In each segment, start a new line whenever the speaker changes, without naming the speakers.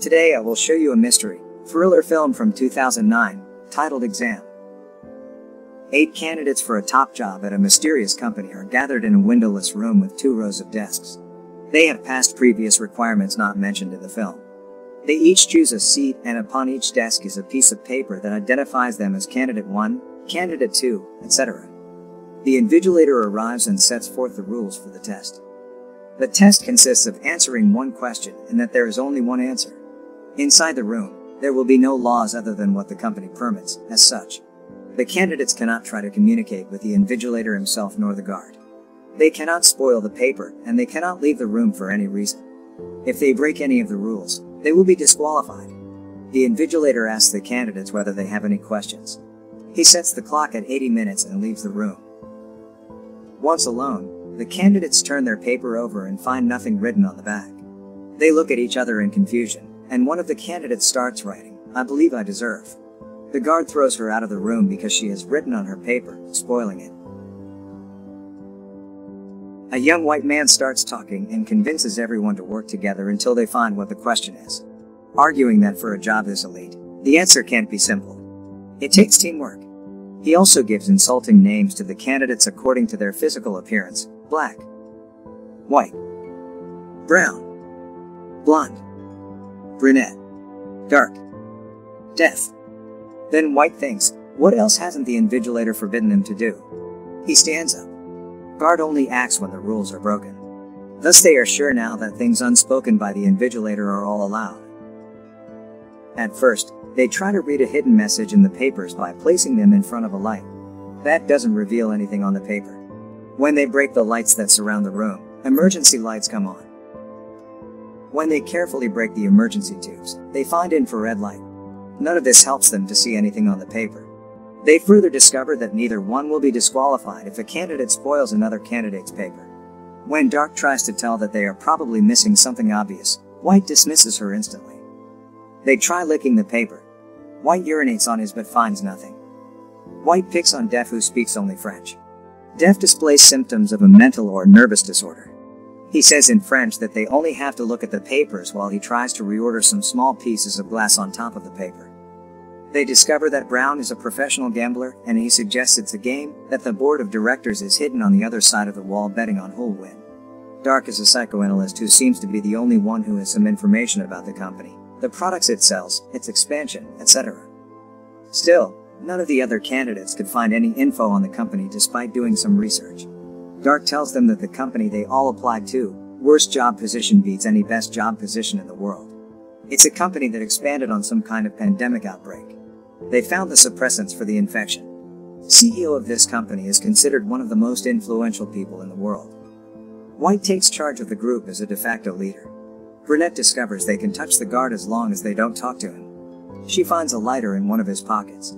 Today I will show you a mystery, thriller film from 2009, titled Exam. 8 candidates for a top job at a mysterious company are gathered in a windowless room with 2 rows of desks. They have passed previous requirements not mentioned in the film. They each choose a seat, and upon each desk is a piece of paper that identifies them as Candidate 1, Candidate 2, etc. The Invigilator arrives and sets forth the rules for the test. The test consists of answering one question and that there is only one answer. Inside the room, there will be no laws other than what the company permits, as such. The candidates cannot try to communicate with the Invigilator himself nor the guard. They cannot spoil the paper, and they cannot leave the room for any reason. If they break any of the rules, they will be disqualified. The Invigilator asks the candidates whether they have any questions. He sets the clock at 80 minutes and leaves the room. Once alone, the candidates turn their paper over and find nothing written on the back. They look at each other in confusion, and one of the candidates starts writing, "I believe I deserve." The guard throws her out of the room because she has written on her paper, spoiling it. A young white man starts talking and convinces everyone to work together until they find what the question is, arguing that for a job this elite, the answer can't be simple. It takes teamwork. He also gives insulting names to the candidates according to their physical appearance: black, white, brown, blonde, brunette, dark, deaf. Then White thinks, what else hasn't the Invigilator forbidden him to do? He stands up. Guard only acts when the rules are broken. Thus they are sure now that things unspoken by the Invigilator are all allowed. At first, they try to read a hidden message in the papers by placing them in front of a light. That doesn't reveal anything on the paper. When they break the lights that surround the room, emergency lights come on. When they carefully break the emergency tubes, they find infrared light. None of this helps them to see anything on the paper. They further discover that neither one will be disqualified if a candidate spoils another candidate's paper. When Dark tries to tell that they are probably missing something obvious, White dismisses her instantly. They try licking the paper. White urinates on his but finds nothing. White picks on Deaf, who speaks only French. Deaf displays symptoms of a mental or nervous disorder. He says in French that they only have to look at the papers while he tries to reorder some small pieces of glass on top of the paper. They discover that Brown is a professional gambler, and he suggests it's a game, that the board of directors is hidden on the other side of the wall betting on who'll win. Dark is a psychoanalyst who seems to be the only one who has some information about the company, the products it sells, its expansion, etc. Still, none of the other candidates could find any info on the company despite doing some research. Dark tells them that the company they all applied to, worst job position beats any best job position in the world. It's a company that expanded on some kind of pandemic outbreak. They found the suppressants for the infection. CEO of this company is considered one of the most influential people in the world. White takes charge of the group as a de facto leader. Brunette discovers they can touch the guard as long as they don't talk to him. She finds a lighter in one of his pockets.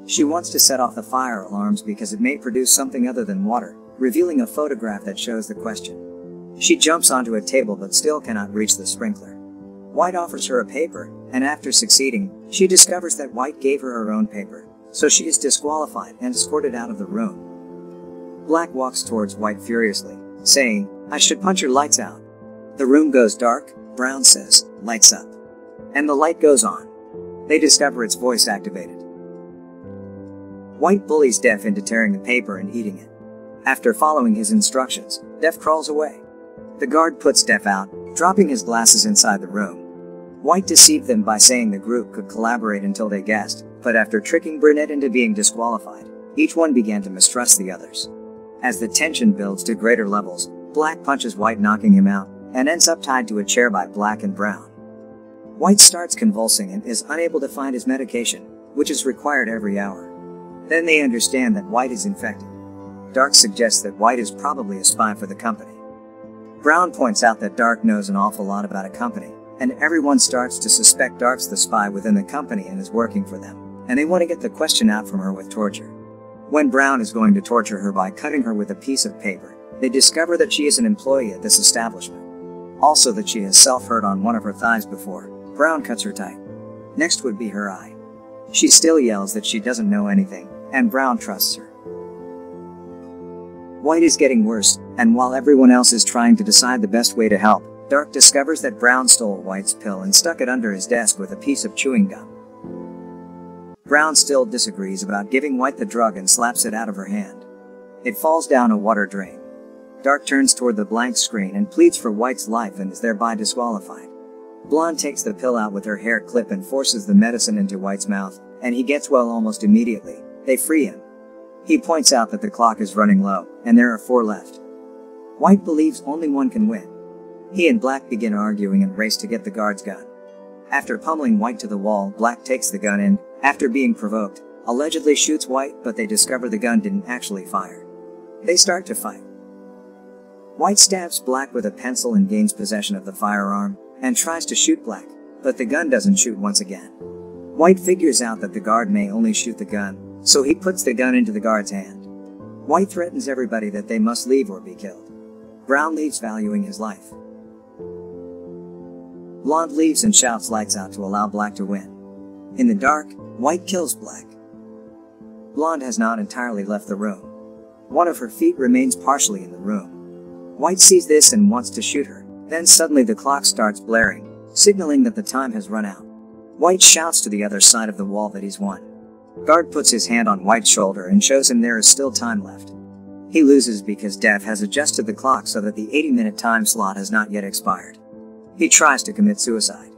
She wants to set off the fire alarms because it may produce something other than water, revealing a photograph that shows the question. She jumps onto a table but still cannot reach the sprinkler. White offers her a paper, and after succeeding, she discovers that White gave her her own paper, so she is disqualified and escorted out of the room. Black walks towards White furiously, saying, "I should punch your lights out." The room goes dark. Brown says, "Lights up." And the light goes on. They discover it's voice activated. White bullies Deaf into tearing the paper and eating it. After following his instructions, Deaf crawls away. The guard puts Deaf out, dropping his glasses inside the room. White deceived them by saying the group could collaborate until they guessed, but after tricking Brunette into being disqualified, each one began to mistrust the others. As the tension builds to greater levels, Black punches White, knocking him out, and ends up tied to a chair by Black and Brown. White starts convulsing and is unable to find his medication, which is required every hour. Then they understand that White is infected. Dark suggests that White is probably a spy for the company. Brown points out that Dark knows an awful lot about a company, and everyone starts to suspect Dark's the spy within the company and is working for them, and they want to get the question out from her with torture. When Brown is going to torture her by cutting her with a piece of paper, they discover that she is an employee at this establishment. Also that she has self-hurt on one of her thighs before. Brown cuts her tight. Next would be her eye. She still yells that she doesn't know anything, and Brown trusts her. White is getting worse, and while everyone else is trying to decide the best way to help, Dark discovers that Brown stole White's pill and stuck it under his desk with a piece of chewing gum. Brown still disagrees about giving White the drug and slaps it out of her hand. It falls down a water drain. Dark turns toward the blank screen and pleads for White's life and is thereby disqualified. Blonde takes the pill out with her hair clip and forces the medicine into White's mouth, and he gets well almost immediately. They free him. He points out that the clock is running low, and there are 4 left. White believes only one can win. He and Black begin arguing and race to get the guard's gun. After pummeling White to the wall, Black takes the gun and, after being provoked, allegedly shoots White, but they discover the gun didn't actually fire. They start to fight. White stabs Black with a pencil and gains possession of the firearm, and tries to shoot Black, but the gun doesn't shoot once again. White figures out that the guard may only shoot the gun, so he puts the gun into the guard's hand. White threatens everybody that they must leave or be killed. Brown leaves, valuing his life. Blonde leaves and shouts lights out to allow Black to win. In the dark, White kills Black. Blonde has not entirely left the room. One of her feet remains partially in the room. White sees this and wants to shoot her. Then suddenly the clock starts blaring, signaling that the time has run out. White shouts to the other side of the wall that he's won. Guard puts his hand on White's shoulder and shows him there is still time left. He loses because Dev has adjusted the clock so that the 80-minute time slot has not yet expired. He tries to commit suicide.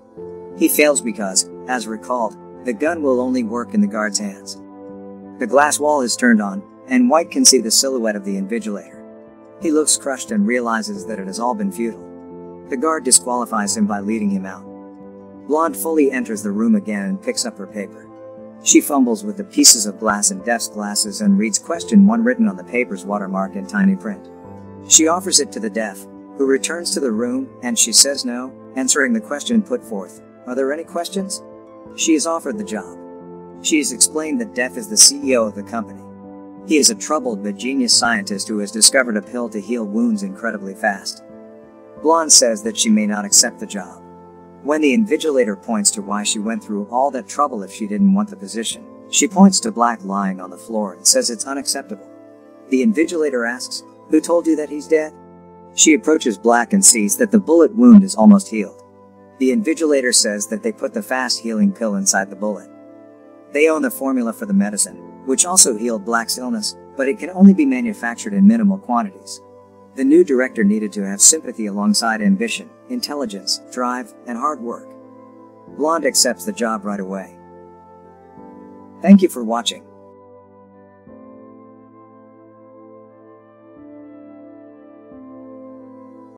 He fails because, as recalled, the gun will only work in the guard's hands. The glass wall is turned on, and White can see the silhouette of the Invigilator. He looks crushed and realizes that it has all been futile. The guard disqualifies him by leading him out. Blonde fully enters the room again and picks up her paper. She fumbles with the pieces of glass in Def's glasses and reads question 1 written on the paper's watermark in tiny print. She offers it to the Def, who returns to the room, and she says no, answering the question put forth. Are there any questions? She is offered the job. She is explained that Def is the CEO of the company. He is a troubled but genius scientist who has discovered a pill to heal wounds incredibly fast. Blonde says that she may not accept the job. When the Invigilator points to why she went through all that trouble if she didn't want the position, she points to Black lying on the floor and says it's unacceptable. The Invigilator asks, "Who told you that he's dead?" She approaches Black and sees that the bullet wound is almost healed. The Invigilator says that they put the fast-healing pill inside the bullet. They own the formula for the medicine, which also healed Black's illness, but it can only be manufactured in minimal quantities. The new director needed to have sympathy alongside ambition, intelligence, drive, and hard work. Blonde accepts the job right away. Thank you for watching.